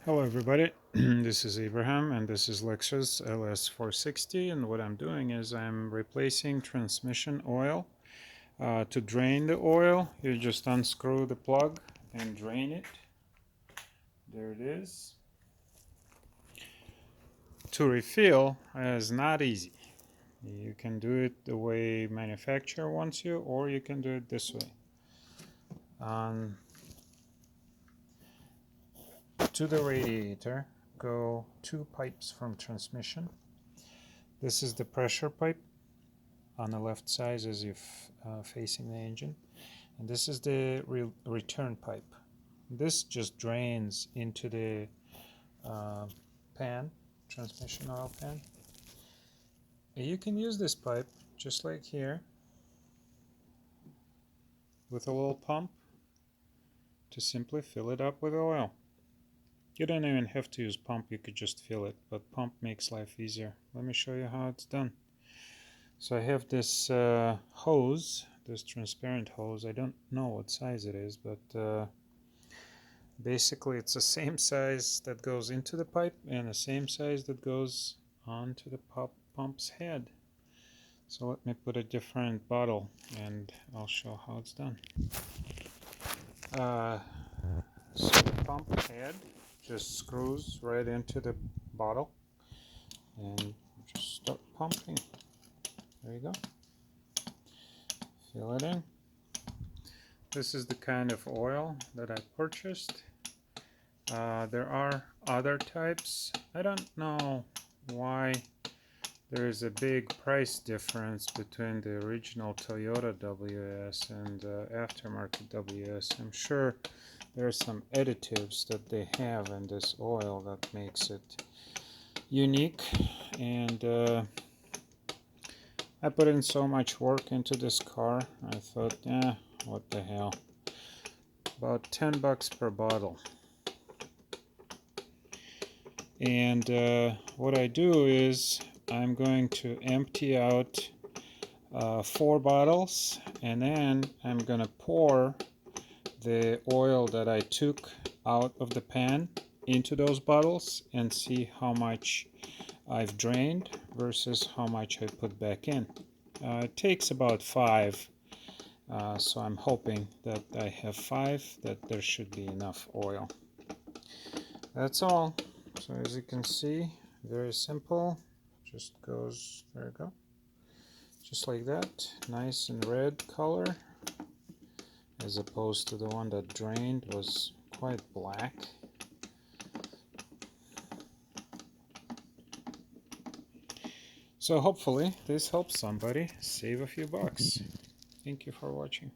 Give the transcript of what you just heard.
Hello everybody, this is Abraham and this is Lexus LS460, and what I'm doing is I'm replacing transmission oil. To drain the oil, you just unscrew the plug and drain it. There it is. To refill is not easy. You can do it the way manufacturer wants you, or you can do it this way. To the radiator go two pipes from transmission. This is the pressure pipe on the left side as if facing the engine, and this is the return pipe. This just drains into the pan, transmission oil pan. And you can use this pipe just like here with a little pump to simply fill it up with oil. You don't even have to use pump, you could just fill it, but pump makes life easier. Let me show you how it's done. So I have this hose, this transparent hose. I don't know what size it is, but basically it's the same size that goes into the pipe and the same size that goes onto the pump's head. So let me put a different bottle and I'll show how it's done. So the pump head just screws right into the bottle and just start pumping. There you go. Fill it in. This is the kind of oil that I purchased. There are other types. I don't know why there is a big price difference between the original Toyota WS and aftermarket WS. I'm sure there are some additives that they have in this oil that makes it unique, and I put in so much work into this car, I thought, what the hell. About 10 bucks per bottle. And what I do is I'm going to empty out 4 bottles, and then I'm gonna pour the oil that I took out of the pan into those bottles and see how much I've drained versus how much I put back in. It takes about 5, so I'm hoping that I have 5, that there should be enough oil. That's all. So as you can see, very simple. Just goes, there you go, just like that. Nice and red color, as opposed to the one that drained was quite black. So hopefully this helps somebody save a few bucks. Thank you for watching.